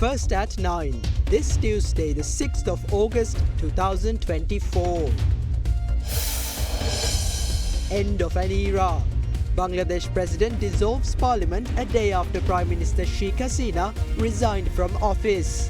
First at 9, this Tuesday, the 6th of August 2024. End of an era. Bangladesh President dissolves Parliament a day after Prime Minister Sheikh Hasina resigned from office.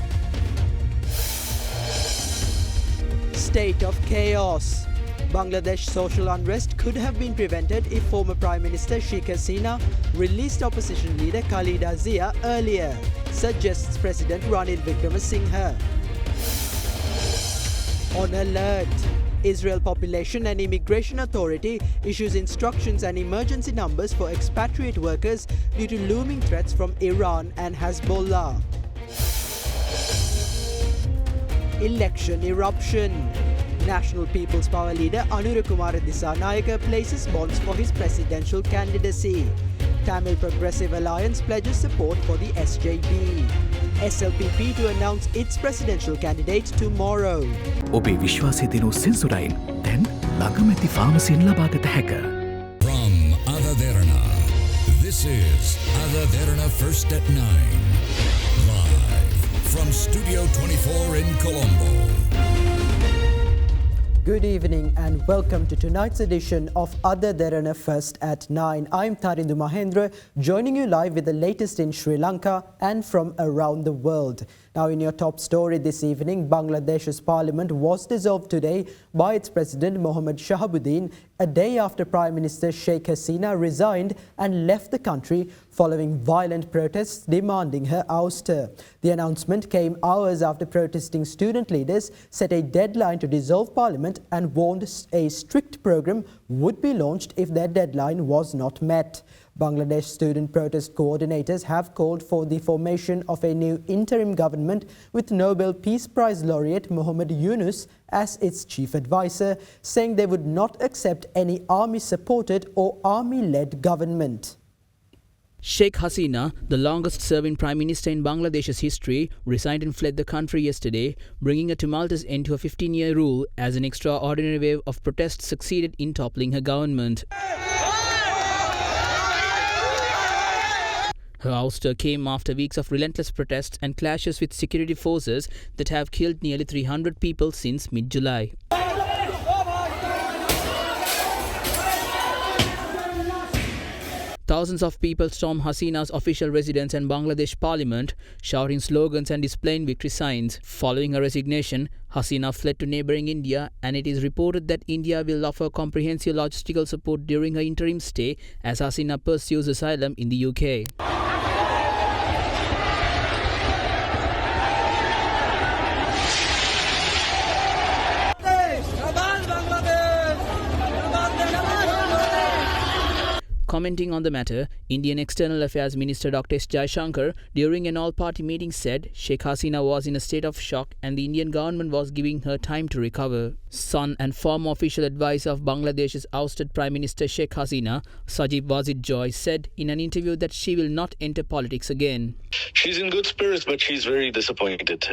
State of chaos. Bangladesh social unrest could have been prevented if former Prime Minister Sheikh Hasina released opposition leader Khaleda Zia earlier, suggests President Ranil Wickremesinghe. On alert. Israel Population and Immigration Authority issues instructions and emergency numbers for expatriate workers due to looming threats from Iran and Hezbollah. Election eruption. National People's Power leader Anurakumara Dissanayake places bonds for his presidential candidacy. Tamil Progressive Alliance pledges support for the SJB. SLPP to announce its presidential candidate tomorrow. ඔබේ විශ්වාසය දිනු සෙන්සුරයින් දැන් ළඟමැති ෆාමසියෙන් ලබාගත හැක. From Derana, this is Derana First at 9. Live from Studio 24 in Colombo. Good evening and welcome to tonight's edition of Derana First at 9. I'm Tarindu Mahendra, joining you live with the latest in Sri Lanka and from around the world. Now, in your top story this evening, Bangladesh's parliament was dissolved today by its president Mohammad Shahabuddin a day after Prime Minister Sheikh Hasina resigned and left the country following violent protests demanding her ouster. The announcement came hours after protesting student leaders set a deadline to dissolve parliament and warned a strict program would be launched if their deadline was not met. Bangladesh student protest coordinators have called for the formation of a new interim government with Nobel Peace Prize laureate Muhammad Yunus as its chief advisor, saying they would not accept any army-supported or army-led government. Sheikh Hasina, the longest-serving Prime Minister in Bangladesh's history, resigned and fled the country yesterday, bringing a tumultuous end to a 15-year rule as an extraordinary wave of protest succeeded in toppling her government. Her ouster came after weeks of relentless protests and clashes with security forces that have killed nearly 300 people since mid-July. Thousands of people stormed Hasina's official residence and Bangladesh parliament, shouting slogans and displaying victory signs. Following her resignation, Hasina fled to neighbouring India, and it is reported that India will offer comprehensive logistical support during her interim stay as Hasina pursues asylum in the UK. Commenting on the matter, Indian External Affairs Minister Dr. S. Jaishankar, during an all-party meeting, said Sheikh Hasina was in a state of shock and the Indian government was giving her time to recover. Son and former official advisor of Bangladesh's ousted Prime Minister Sheikh Hasina, Sajib Wazid Joy, said in an interview that she will not enter politics again. She's in good spirits, but she's very disappointed.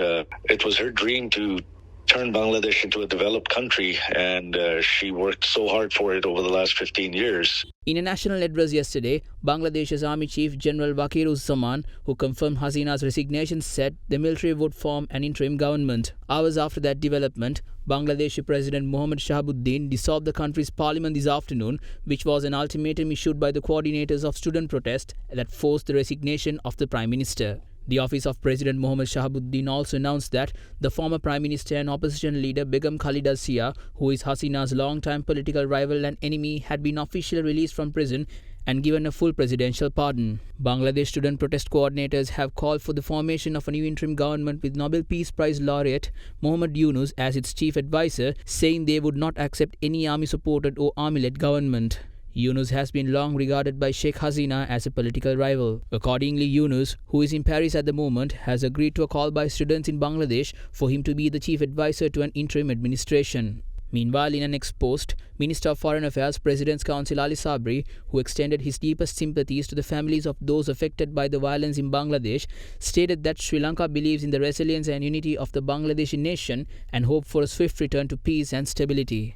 It was her dream to turn Bangladesh into a developed country, and she worked so hard for it over the last 15 years. In a national address yesterday, Bangladesh's Army Chief General Wakiruzzaman, who confirmed Hasina's resignation, said the military would form an interim government. Hours after that development, Bangladeshi President Mohammad Shahabuddin dissolved the country's parliament this afternoon, which was an ultimatum issued by the coordinators of student protest that forced the resignation of the Prime Minister. The office of President Mohammad Shahabuddin also announced that the former Prime Minister and opposition leader Begum Khaleda Zia, who is Hasina's long-time political rival and enemy, had been officially released from prison and given a full presidential pardon. Bangladesh student protest coordinators have called for the formation of a new interim government with Nobel Peace Prize laureate Muhammad Yunus as its chief advisor, saying they would not accept any army-supported or army-led government. Yunus has been long regarded by Sheikh Hasina as a political rival. Accordingly, Yunus, who is in Paris at the moment, has agreed to a call by students in Bangladesh for him to be the chief advisor to an interim administration. Meanwhile, in an ex-post, Minister of Foreign Affairs President's Council Ali Sabri, who extended his deepest sympathies to the families of those affected by the violence in Bangladesh, stated that Sri Lanka believes in the resilience and unity of the Bangladeshi nation and hope for a swift return to peace and stability.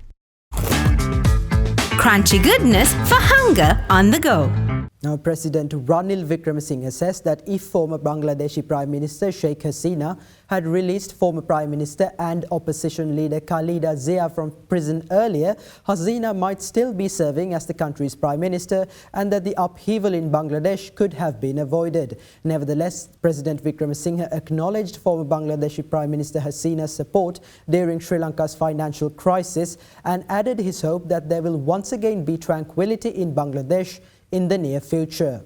Crunchy goodness for hunger on the go. Now, President Ranil Wickremesinghe says that if former Bangladeshi Prime Minister Sheikh Hasina had released former Prime Minister and opposition leader Khalida Zia from prison earlier, Hasina might still be serving as the country's Prime Minister and that the upheaval in Bangladesh could have been avoided. Nevertheless, President Wickremesinghe acknowledged former Bangladeshi Prime Minister Hasina's support during Sri Lanka's financial crisis and added his hope that there will once again be tranquility in Bangladesh in the near future.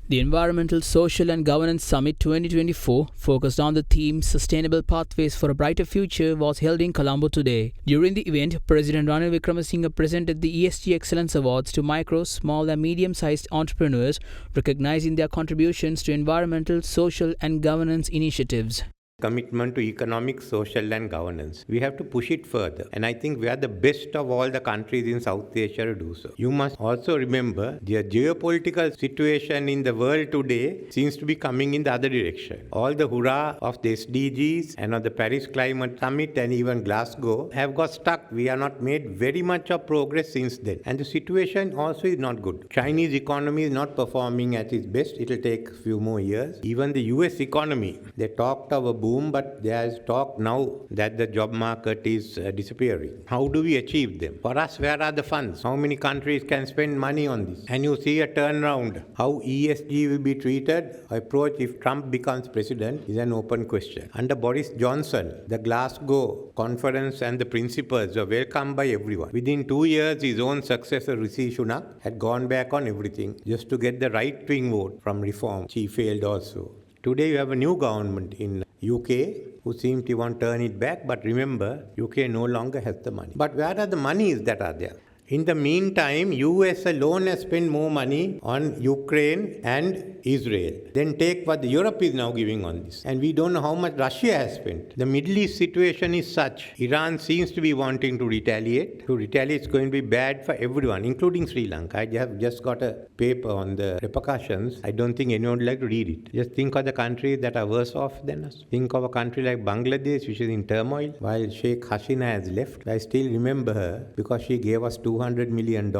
The Environmental, Social and Governance Summit 2024, focused on the theme Sustainable Pathways for a Brighter Future, was held in Colombo today. During the event, President Ranil Wickremesinghe presented the ESG Excellence Awards to micro, small and medium-sized entrepreneurs, recognizing their contributions to environmental, social and governance initiatives. Commitment to economic, social and governance. We have to push it further, and I think we are the best of all the countries in South Asia to do so. You must also remember the geopolitical situation in the world today seems to be coming in the other direction. All the hurrah of the SDGs and of the Paris Climate Summit and even Glasgow have got stuck. We have not made very much of progress since then, and the situation also is not good. Chinese economy is not performing at its best. It will take a few more years. Even the US economy, they talked of a boom, but there is talk now that the job market is disappearing. How do we achieve them? For us, where are the funds? How many countries can spend money on this? And you see a turnaround. How ESG will be treated, approach if Trump becomes president is an open question. Under Boris Johnson, the Glasgow conference and the principles were welcomed by everyone. Within 2 years, his own successor, Rishi Sunak, had gone back on everything just to get the right-wing vote from reform. She failed also. Today you have a new government in UK who seem to want to turn it back, but remember, UK no longer has the money. But where are the monies that are there? In the meantime, US alone has spent more money on Ukraine and Israel. Then take what Europe is now giving on this. And we don't know how much Russia has spent. The Middle East situation is such. Iran seems to be wanting to retaliate. To retaliate is going to be bad for everyone, including Sri Lanka. I have just got a paper on the repercussions. I don't think anyone would like to read it. Just think of the countries that are worse off than us. Think of a country like Bangladesh, which is in turmoil, while Sheikh Hasina has left. I still remember her because she gave us $200 million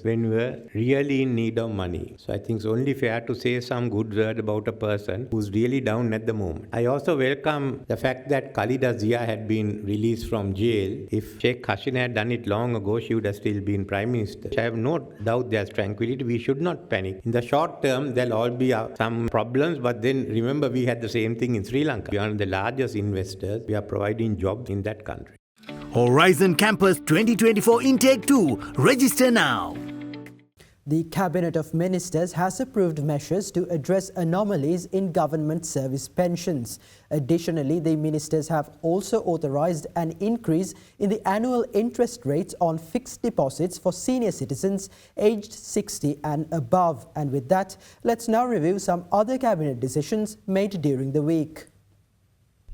when we were really in need of money. So I think it's only fair to say some good word about a person who's really down at the moment. I also welcome the fact that Khalida Zia had been released from jail. If Sheikh Hasina had done it long ago, she would have still been Prime Minister. I have no doubt there's tranquility. We should not panic. In the short term, there'll all be some problems, but then remember we had the same thing in Sri Lanka. We are the largest investors. We are providing jobs in that country. Horizon Campus 2024 Intake 2. Register now. The Cabinet of Ministers has approved measures to address anomalies in government service pensions. Additionally, the ministers have also authorised an increase in the annual interest rates on fixed deposits for senior citizens aged 60 and above. And with that, let's now review some other Cabinet decisions made during the week.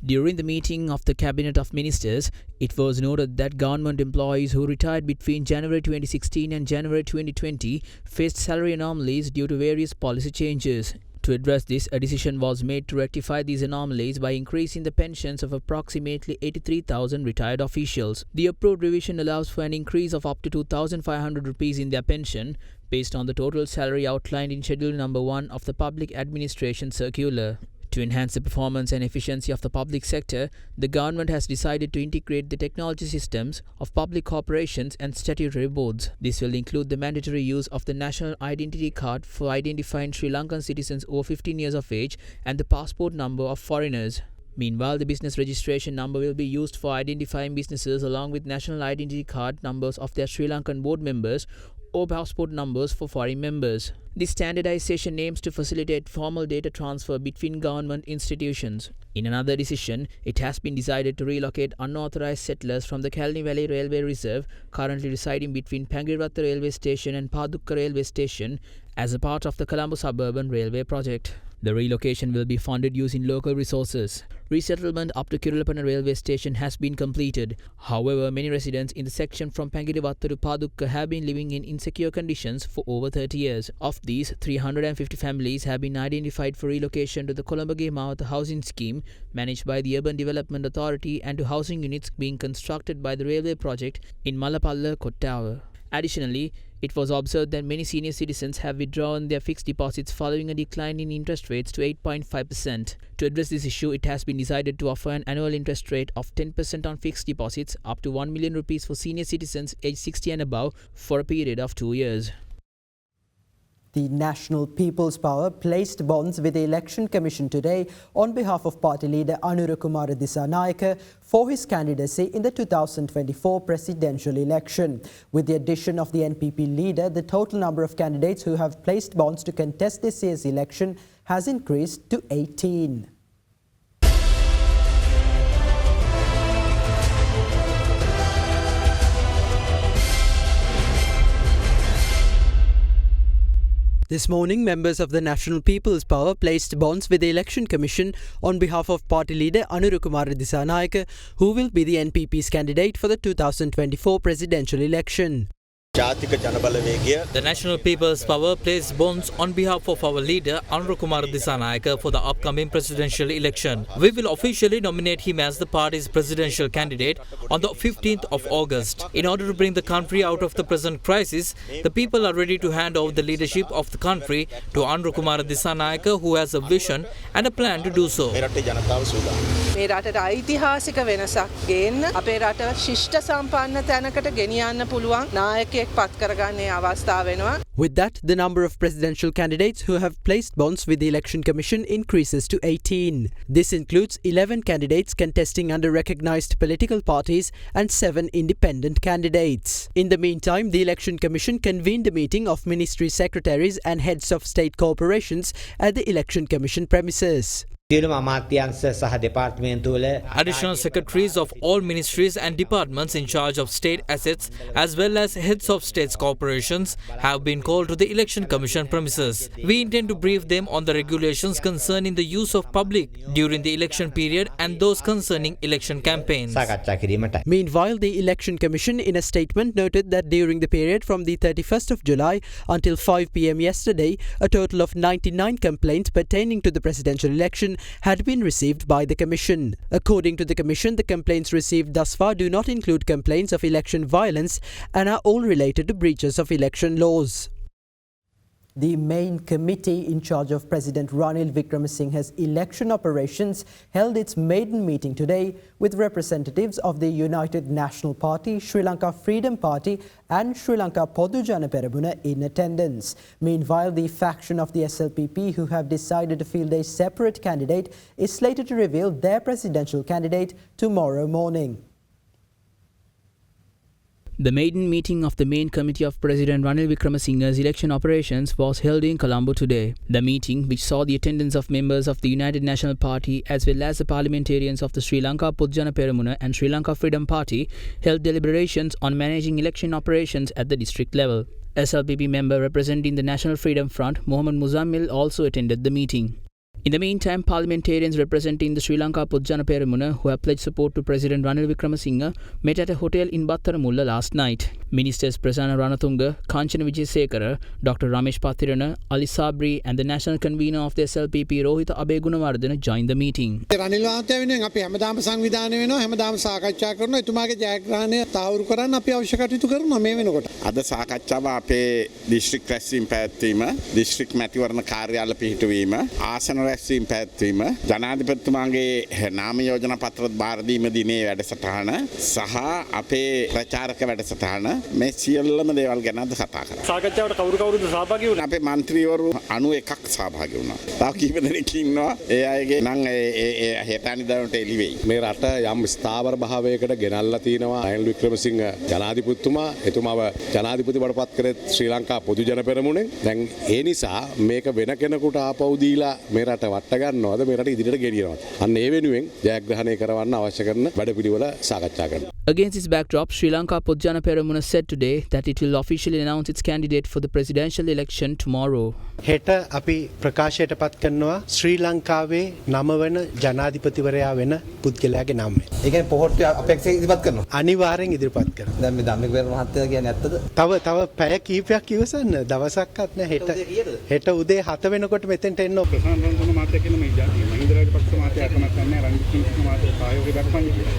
During the meeting of the Cabinet of Ministers, it was noted that government employees who retired between January 2016 and January 2020 faced salary anomalies due to various policy changes. To address this, a decision was made to rectify these anomalies by increasing the pensions of approximately 83,000 retired officials. The approved revision allows for an increase of up to 2,500 rupees in their pension based on the total salary outlined in Schedule Number 1 of the Public Administration Circular. To enhance the performance and efficiency of the public sector, the government has decided to integrate the technology systems of public corporations and statutory boards. This will include the mandatory use of the National Identity Card for identifying Sri Lankan citizens over 15 years of age and the passport number of foreigners. Meanwhile, the business registration number will be used for identifying businesses along with national identity card numbers of their Sri Lankan board members or passport numbers for foreign members. This standardization aims to facilitate formal data transfer between government institutions. In another decision, it has been decided to relocate unauthorized settlers from the Kalni Valley Railway Reserve, currently residing between Pangiratta Railway Station and Padukka Railway Station, as a part of the Colombo Suburban Railway project. The relocation will be funded using local resources. Resettlement up to Kirulapana railway station has been completed. However, many residents in the section from Pangiratta to Padukka have been living in insecure conditions for over 30 years. Of these, 350 families have been identified for relocation to the Kolambage Mawatha housing scheme managed by the Urban Development Authority and to housing units being constructed by the railway project in Malapalla Kottawa. Additionally, it was observed that many senior citizens have withdrawn their fixed deposits following a decline in interest rates to 8.5%. To address this issue, it has been decided to offer an annual interest rate of 10% on fixed deposits up to 1 million rupees for senior citizens aged 60 and above for a period of 2 years. The National People's Power placed bonds with the Election Commission today on behalf of party leader Anurukumara Dissanayake for his candidacy in the 2024 presidential election. With the addition of the NPP leader, the total number of candidates who have placed bonds to contest this year's election has increased to 18. This morning, members of the National People's Power placed bonds with the Election Commission on behalf of party leader Anurukumara Dissanayake, who will be the NPP's candidate for the 2024 presidential election. The National People's Power placed bonds on behalf of our leader Anurukumara Dissanayake for the upcoming presidential election. We will officially nominate him as the party's presidential candidate on the 15th of August. In order to bring the country out of the present crisis, the people are ready to hand over the leadership of the country to Anurukumara Dissanayake, who has a vision and a plan to do so. මේ රටට ඓතිහාසික වෙනසක් ගේන්න අපේ රට ශිෂ්ට සම්පන්න තැනකට ගෙනියන්න පුළුවන් නායකයෙක් පත් කරගන්නේ අවස්ථාව වෙනවා. With that, the number of presidential candidates who have placed bonds with the Election Commission increases to 18. This includes 11 candidates contesting under recognized political parties and 7 independent candidates. In the meantime, the Election Commission convened a meeting of ministry secretaries and heads of state corporations at the Election Commission premises. Additional secretaries of all ministries and departments in charge of state assets as well as heads of states corporations have been called to the Election Commission premises. We intend to brief them on the regulations concerning the use of public during the election period and those concerning election campaigns. Meanwhile, the Election Commission in a statement noted that during the period from the 31st of July until 5 p.m. yesterday, a total of 99 complaints pertaining to the presidential election had been received by the Commission. According to the Commission, the complaints received thus far do not include complaints of election violence and are all related to breaches of election laws. The main committee in charge of President Ranil Wickremesinghe's election operations held its maiden meeting today with representatives of the United National Party, Sri Lanka Freedom Party and Sri Lanka Podu Jana Peramuna in attendance. Meanwhile, the faction of the SLPP who have decided to field a separate candidate is slated to reveal their presidential candidate tomorrow morning. The maiden meeting of the main committee of President Ranil Wickremesinghe's election operations was held in Colombo today. The meeting, which saw the attendance of members of the United National Party as well as the parliamentarians of the Sri Lanka Podu Jana Peramuna and Sri Lanka Freedom Party, held deliberations on managing election operations at the district level. SLPP member representing the National Freedom Front, Mohammad Muzammil, also attended the meeting. In the meantime, parliamentarians representing the Sri Lanka Podu Jana Peramuna, who have pledged support to President Ranil Wickremesinghe, met at a hotel in Battaramulla last night. Ministers Prasanna Ranatunga, Kanchana Wijesekara, Dr. Ramesh Pathirana, Ali Sabri and the national convener of the SLPP, Rohita Abegunawardena, joined the meeting. Ranil මහත්තයා වෙනුවෙන් අපි හැමදාම සංවිධානය වෙනවා හැමදාම සාකච්ඡා කරනවා එතුමාගේ ජයග්‍රහණය තහවුරු කරන්න අපි අවශ්‍ය කටයුතු කරනවා මේ වෙනකොට අද සාකච්ඡාව අපේ දිස්ත්‍රික් රැස්වීම පැවැත්වීම දිස්ත්‍රික් මැතිවරණ කාර්යාල පිහිටුවීම ආසන රැස්වීම පැවැත්වීම ජනාධිපතිතුමාගේ නාම යෝජනා පත්‍ර බාර දීම දිනේ වැඩසටහන සහ අපේ ප්‍රචාරක වැඩසටහන මේ සියල්ලම දේවල් ගැන අද කතා කරා සාකච්ඡාවට කවුරුද සහභාගී වුණේ අපේ മന്ത്രിවරු 91ක් සහභාගී වුණා තව කීප දෙනෙක් ඉන්නවා ඒ අයගේ නම් හෙට අනිදාට එළි වෙයි මේ රට යම් ස්ථාවර භාවයකට ගෙනල්ලා තිනවා රනිල් වික්‍රමසිංහ ජනාධිපතිතුමා එතුමාව ජනාධිපති බවට පත් කරේ ශ්‍රී ලංකා පොදු ජන පෙරමුණෙන් දැන් ඒ නිසා මේක වෙන කෙනෙකුට ආපහු දීලා මේ රට වට ගන්නවද මේ රට ඉදිරියට ගෙනියනවද අන්න ඒ වෙනුවෙන් ජයග්‍රහණය කරවන්න අවශ්‍ය කරන වැඩපිළිවෙල සාකච්ඡා කරනවා. Against this backdrop, Sri Lanka Podu Jana Peramuna said today that it will officially announce its candidate for the presidential election tomorrow. හෙට අපි ප්‍රකාශයට පත් කරනවා ශ්‍රී ලංකාවේ 9 වන ජනාධිපතිවරයා වෙන පුද්ගලයාගේ නම. ඒ කියන්නේ පොහොට්ටු අපේක්ෂා ඉදිරිපත් කරනවා. අනිවාර්යෙන් ඉදිරිපත් කරනවා. දැන් මේ ධම්මික පෙරේරා මහත්තයා කියන්නේ ඇත්තද? තව පැය කීපයක් ඉවසන්න දවසක්වත් නැහැ හෙට උදේ 7 වෙනකොට මෙතෙන්ට එන්න ඕකේ.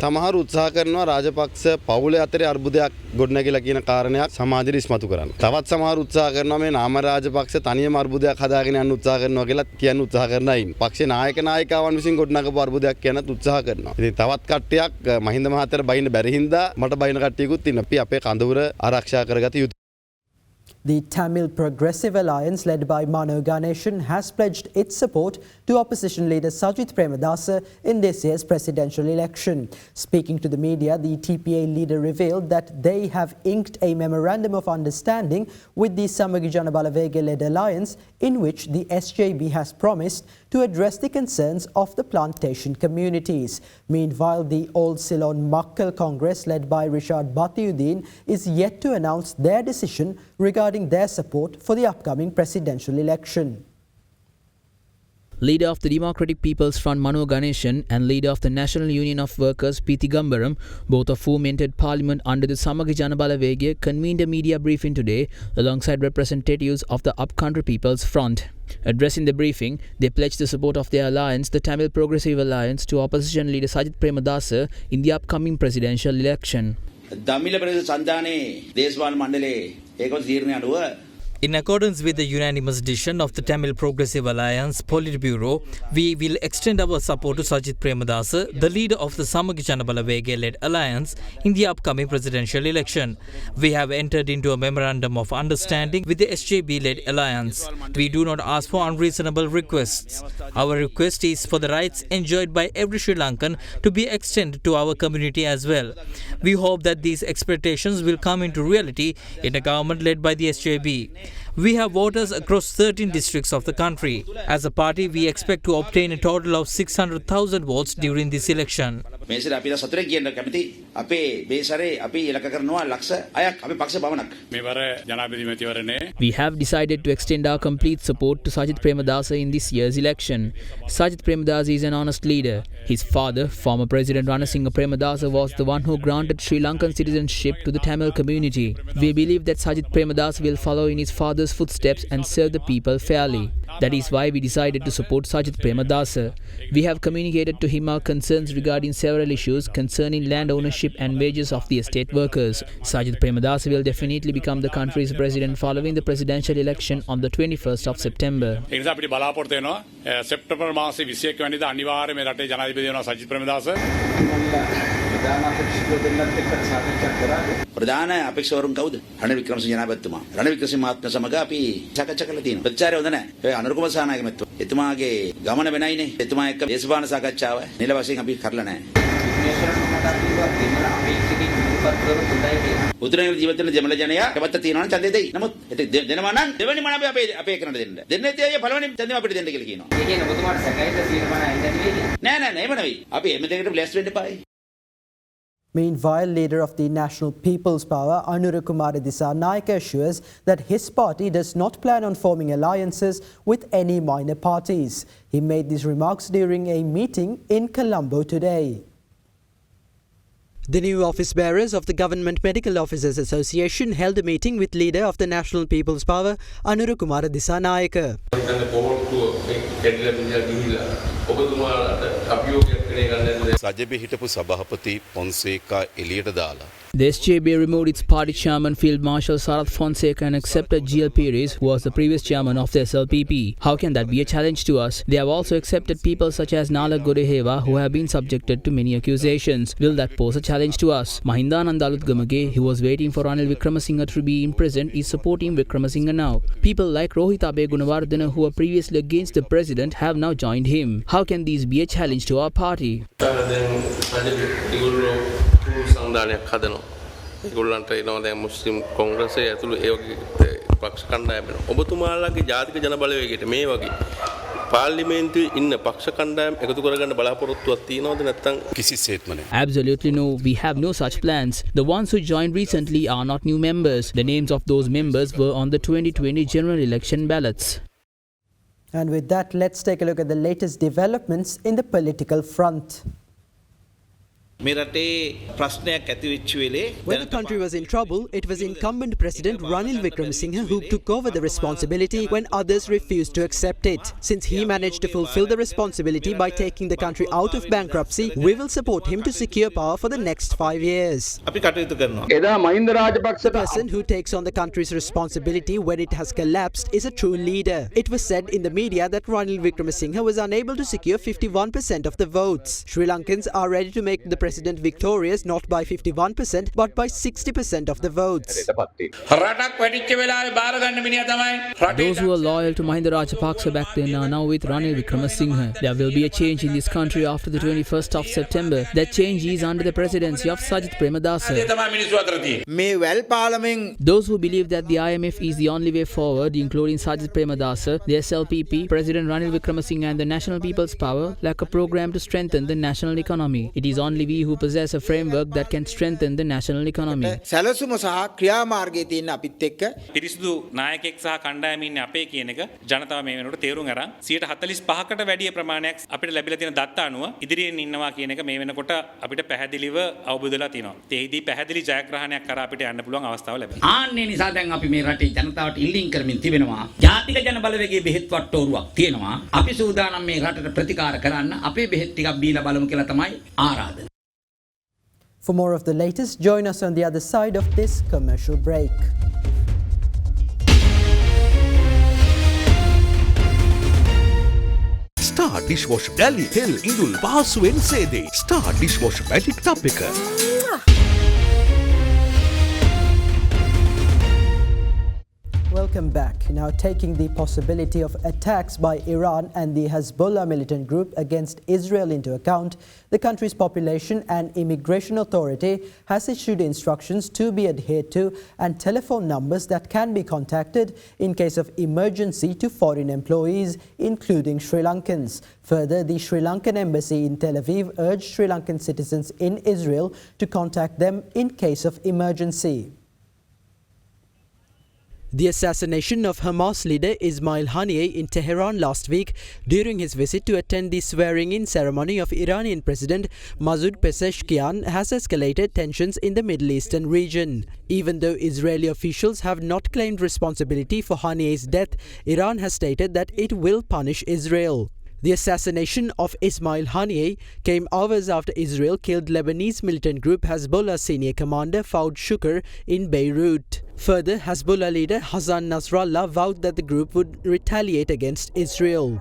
සමහර උත්සාහ කරනවා රාජපක්ෂ පවුලේ අතරේ අර්බුදයක් ගොඩනැගිලා කියන කාරණයක් සමාජෙට ඉස්මතු කරන්න. තවත් සමහර උත්සාහ කරනවා මේ නාම රාජපක්ෂ තනියම අර්බුදයක් හදාගෙන යන්න උත්සාහ කරනවා කියලා කියන්න උත්සාහ කරන අයින්. පක්ෂේ නායක නායිකාවන් විසින් ගොඩනගපු අර්බුදයක් කියනත් උත්සාහ කරනවා. ඉතින් තවත් කට්ටියක් මහින්ද මහත්තයාට බයින්න බැරි හින්දා මට බයින කට්ටියකුත් ඉන්නවා. අපි අපේ කඳවුර ආරක්ෂා කරගත යුතුයි. The Tamil Progressive Alliance, led by Mano Ganeshan, has pledged its support to opposition leader Sajith Premadasa in this year's presidential election. Speaking to the media, the TPA leader revealed that they have inked a memorandum of understanding with the Samagi Janabalawege-led alliance, in which the SJB has promised to address the concerns of the plantation communities. Meanwhile, the Old Ceylon Makkal Congress, led by Rishad Batiuddin, is yet to announce their decision regarding their support for the upcoming presidential election. Leader of the Democratic People's Front Mano Ganeshan and leader of the National Union of Workers Piti Gambaram, both of whom entered parliament under the Samagi Janabalawege, convened a media briefing today alongside representatives of the Upcountry People's Front. Addressing the briefing, they pledged the support of their alliance, the Tamil Progressive Alliance, to opposition leader Sajith Premadasa in the upcoming presidential election. In accordance with the unanimous decision of the Tamil Progressive Alliance Politburo, we will extend our support to Sajith Premadasa, the leader of the Samagi Janabalawege-led alliance, in the upcoming presidential election. We have entered into a memorandum of understanding with the SJB-led alliance. We do not ask for unreasonable requests. Our request is for the rights enjoyed by every Sri Lankan to be extended to our community as well. We hope that these expectations will come into reality in a government led by the SJB. We have voters across 13 districts of the country. As a party, we expect to obtain a total of 600,000 votes during this election. We have decided to extend our complete support to Sajith Premadasa in this year's election. Sajith Premadasa is an honest leader. His father, former President Ranasinghe Premadasa, was the one who granted Sri Lankan citizenship to the Tamil community. We believe that Sajith Premadasa will follow in his father's footsteps and serve the people fairly. That is why we decided to support Sajith Premadasa. We have communicated to him our concerns regarding several issues concerning land ownership and wages of the estate workers. Sajith Premadasa will definitely become the country's president following the presidential election on the 21st of September. ප්‍රධාන අපේක්ෂකවරුන් කවුද? රනිල් වික්‍රමසිංහ ජනාධිපතිතුමා. රනිල් වික්‍රමසිංහ මහත්මයා සමග අපි සාකච්ඡා කරලා තියෙනවා. ප්‍රතිචාරය හොඳ නැහැ. ඒ අනුර කුමාර සානායක මහත්මයා. එතුමාගේ ගමන වෙනයිනේ. එතුමා එක්ක දේශපාලන සාකච්ඡාව නිල වශයෙන් අපි කරලා නැහැ. උතුරේ ජීවිතේ ජමල ජනයා කැමැත්ත තියෙනවා නම් ඡන්දය දෙයි. නමුත් දෙනවා නම් දෙවෙනි මන අපේ කරන්න දෙන්න. දෙන්නේ තියයි පළවෙනි ඡන්දය අපිට දෙන්න කියලා කියනවා. ඒ කියන්නේ ඔබතුමාට සැකයිද 150 නෑ නෑ එහෙම නෙවෙයි. අපි එමෙ දෙකට බ්ලැස් වෙන්න එපායි. Meanwhile, leader of the National People's Power, Anurukumara Dissanayake, assures that his party does not plan on forming alliances with any minor parties. He made these remarks during a meeting in Colombo today. The new office bearers of the Government Medical Officers Association held a meeting with leader of the National People's Power, Anurukumara Dissanayake. රජබේ හිටපු සභාපති පොන්සේකා එළියට දාලා The SJB removed its party chairman Field Marshal Sarath Fonseca and accepted GL Pires, who was the previous chairman of the SLPP. How can that be a challenge to us? They have also accepted people such as Nala Godeheva, who have been subjected to many accusations. Will that pose a challenge to us? Mahindananda Alutgamage, who was waiting for Ranil Wickramasinghe to be imprisoned, is supporting Wickramasinghe now. People like Rohit Abe Gunawardena, who were previously against the president, have now joined him. How can these be a challenge to our party? සංධානයක් හදනවා. ඒගොල්ලන්ට එනවා දැන් මුස්ලිම් කොංග්‍රසයේ ඇතුළු ඒ වගේ පක්ෂ කණ්ඩායම් වෙනවා. ඔබතුමාලාගේ ජාතික ජන බලවේගයට මේ වගේ පාර්ලිමේන්තුවේ ඉන්න පක්ෂ කණ්ඩායම් එකතු කරගන්න බලාපොරොත්තුවක් තියෙනවද නැත්නම් කිසිසේත්ම නැහැ. Absolutely no. We have no such plans. The ones who joined recently are not new members. The names of those members were on the 2020 general election ballots. And with that, let's take a look at the latest developments in the political front. When the country was in trouble, it was incumbent President Ranil Wickremesinghe who took over the responsibility when others refused to accept it. Since he managed to fulfill the responsibility by taking the country out of bankruptcy, we will support him to secure power for the next 5 years. The person who takes on the country's responsibility when it has collapsed is a true leader. It was said in the media that Ranil Wickremesinghe was unable to secure 51% of the votes. Sri Lankans are ready to make the president victorious not by 51% but by 60% of the votes. Those who were loyal to Mahinda Rajapaksa back then are now with Ranil Wickremesinghe. There will be a change in this country after the 21st of September. That change is under the presidency of Sajith Premadasa. Those who believe that the IMF is the only way forward, including Sajith Premadasa, the SLPP, President Ranil Wickremesinghe and the National People's Power, lack a program to strengthen the national economy. It is only we who possess a framework that can strengthen the national economy. පිරිසිදු නායකයෙක් සහ කණ්ඩායම ඉන්නේ අපේ කියන එක ජනතාව මේ වෙනකොට තේරුම් අරන් 145කට වැඩි ප්‍රමාණයක් අපිට ලැබිලා තියෙන දත්ත අනුව ඉදිරියෙන් ඉන්නවා කියන එක මේ වෙනකොට අපිට පැහැදිලිව අවබෝධලා තියෙනවා. ඒෙහිදී පැහැදිලි ජයග්‍රහණයක් කරා අපිට යන්න පුළුවන් අවස්ථාව ලැබෙනවා. ආන්නේ නිසා දැන් අපි මේ රටේ ජනතාවට ඉල්ලීම් කරමින් තිබෙනවා. ජාතික ජන බලවේගයේ බෙහෙත් වට්ටෝරුවක් තියෙනවා. අපි සූදානම් මේ රටට ප්‍රතිකාර කරන්න අපේ බෙහෙත් ටිකක් බීලා බලමු කියලා තමයි ආරාධන. For more of the latest, join us on the other side of this commercial break. Star dishwasher Dali Tel Indul Pahasuwen Sede. Star dishwasher magic tub එක. Welcome back. Now, taking the possibility of attacks by Iran and the Hezbollah militant group against Israel into account, the country's Population and Immigration Authority has issued instructions to be adhered to and telephone numbers that can be contacted in case of emergency to foreign employees, including Sri Lankans. Further, the Sri Lankan embassy in Tel Aviv urged Sri Lankan citizens in Israel to contact them in case of emergency. The assassination of Hamas leader Ismail Haniyeh in Tehran last week during his visit to attend the swearing-in ceremony of Iranian President Masoud Pezeshkian has escalated tensions in the Middle Eastern region. Even though Israeli officials have not claimed responsibility for Haniyeh's death, Iran has stated that it will punish Israel. The assassination of Ismail Haniyeh came hours after Israel killed Lebanese militant group Hezbollah senior commander Fouad Shukr in Beirut. Further, Hezbollah leader Hassan Nasrallah vowed that the group would retaliate against Israel.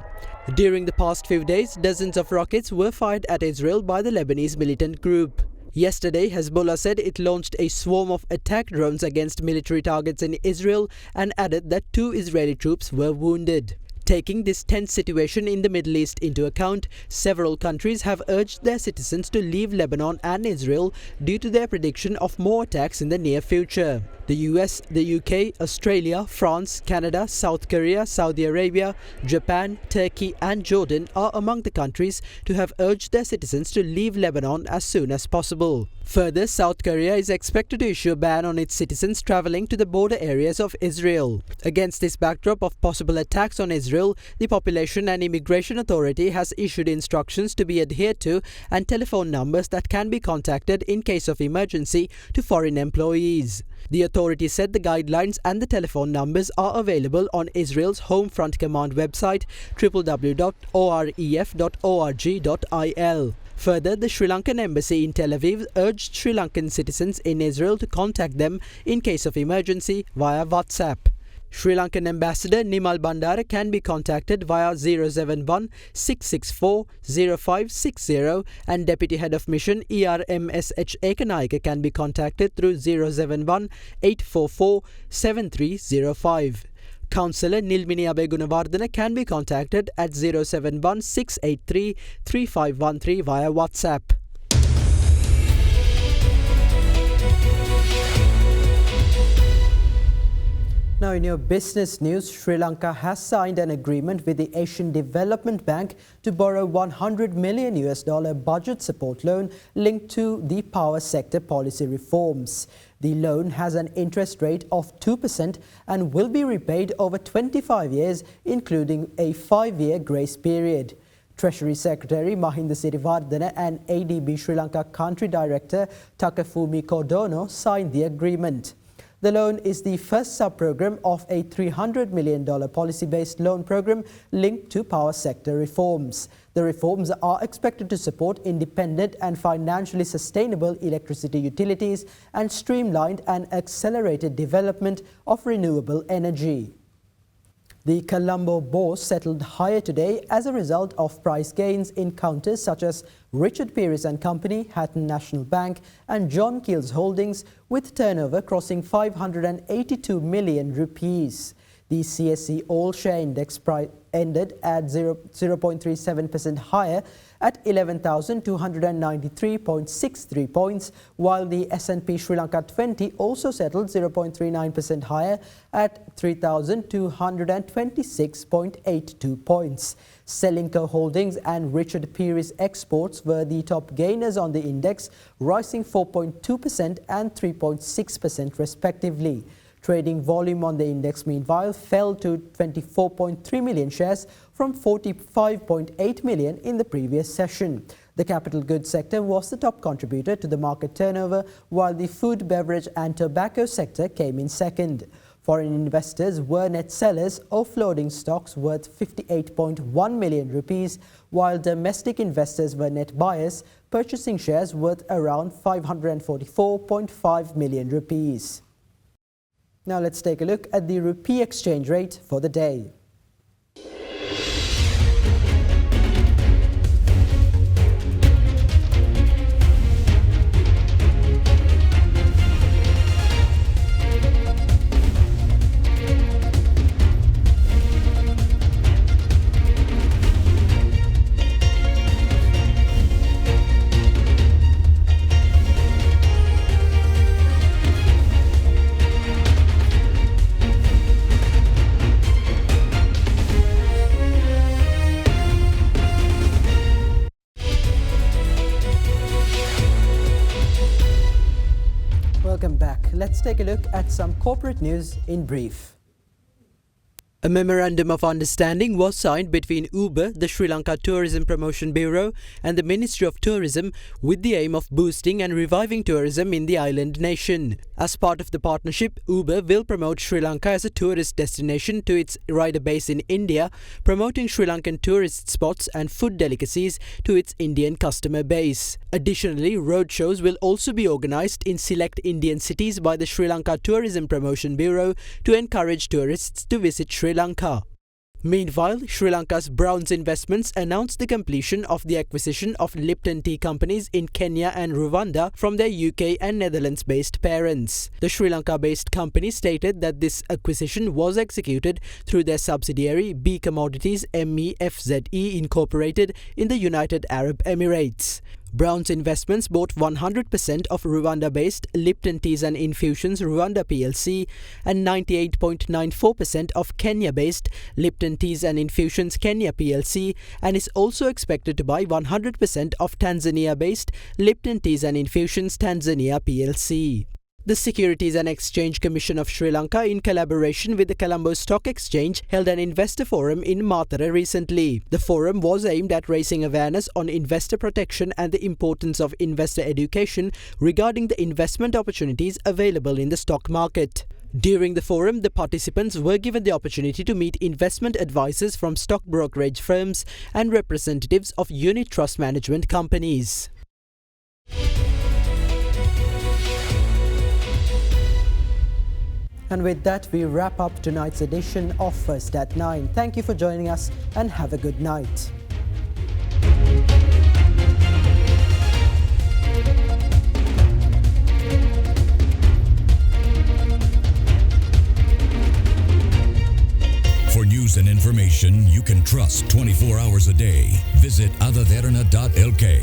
During the past few days, dozens of rockets were fired at Israel by the Lebanese militant group. Yesterday, Hezbollah said it launched a swarm of attack drones against military targets in Israel and added that 2 Israeli troops were wounded. Taking this tense situation in the Middle East into account, several countries have urged their citizens to leave Lebanon and Israel due to their prediction of more attacks in the near future. The US, the UK, Australia, France, Canada, South Korea, Saudi Arabia, Japan, Turkey and Jordan are among the countries to have urged their citizens to leave Lebanon as soon as possible. Further, South Korea is expected to issue a ban on its citizens travelling to the border areas of Israel. Against this backdrop of possible attacks on Israel, the Population and Immigration Authority has issued instructions to be adhered to and telephone numbers that can be contacted in case of emergency to foreign employees. The authority said the guidelines and the telephone numbers are available on Israel's Home Front Command website www.oref.org.il. Further, the Sri Lankan embassy in Tel Aviv urged Sri Lankan citizens in Israel to contact them in case of emergency via WhatsApp. Sri Lankan Ambassador Nimal Bandara can be contacted via 071 664 0560 and Deputy Head of Mission ERMSH Ekanayaka can be contacted through 071 844 7305. Councillor Nilmini Abegunawardana can be contacted at 071 683 3513 via WhatsApp. Now, in your business news, Sri Lanka has signed an agreement with the Asian Development Bank to borrow $100 million budget support loan linked to the power sector policy reforms. The loan has an interest rate of 2% and will be repaid over 25 years, including a 5-year grace period. Treasury Secretary Mahinda Sirivardana and ADB Sri Lanka Country Director Takafumi Kodono signed the agreement. The loan is the first sub-program of a $300 million policy-based loan program linked to power sector reforms. The reforms are expected to support independent and financially sustainable electricity utilities and streamlined and accelerated development of renewable energy. The Colombo Bourse settled higher today as a result of price gains in counters such as Richard Pearis and Company, Hatton National Bank and John Keel's Holdings, with turnover crossing 582 million rupees. The CSE All Share Index ended at 0.37% higher at 11,293.63 points, while the S&P Sri Lanka 20 also settled 0.39% higher at 3,226.82 points. Sellinco Holdings and Richard Pearis Exports were the top gainers on the index, rising 4.2% and 3.6% respectively. Trading volume on the index, meanwhile, fell to 24.3 million shares from 45.8 million in the previous session. The capital goods sector was the top contributor to the market turnover, while the food, beverage and tobacco sector came in second. Foreign investors were net sellers, offloading stocks worth 58.1 million rupees, while domestic investors were net buyers, purchasing shares worth around 544.5 million rupees. Now let's take a look at the rupee exchange rate for the day. Welcome back. Let's take a look at some corporate news in brief. A memorandum of understanding was signed between Uber, the Sri Lanka Tourism Promotion Bureau, and the Ministry of Tourism with the aim of boosting and reviving tourism in the island nation. As part of the partnership, Uber will promote Sri Lanka as a tourist destination to its rider base in India, promoting Sri Lankan tourist spots and food delicacies to its Indian customer base. Additionally, roadshows will also be organised in select Indian cities by the Sri Lanka Tourism Promotion Bureau to encourage tourists to visit Sri Lanka. Meanwhile, Sri Lanka's Browns Investments announced the completion of the acquisition of Lipton tea companies in Kenya and Rwanda from their UK and Netherlands-based parents. The Sri Lanka-based company stated that this acquisition was executed through their subsidiary B Commodities MEFZE Incorporated in the United Arab Emirates. Browns Investments bought 100% of Rwanda-based Lipton Teas and Infusions Rwanda plc and 98.94% of Kenya-based Lipton Teas and Infusions Kenya plc, and is also expected to buy 100% of Tanzania-based Lipton Teas and Infusions Tanzania plc. The Securities and Exchange Commission of Sri Lanka, in collaboration with the Colombo Stock Exchange, held an investor forum in Matara recently. The forum was aimed at raising awareness on investor protection and the importance of investor education regarding the investment opportunities available in the stock market. During the forum, the participants were given the opportunity to meet investment advisors from stock brokerage firms and representatives of unit trust management companies. And with that, we wrap up tonight's edition of First at 9. Thank you for joining us and have a good night. For news and information you can trust 24 hours a day, visit adaderana.lk.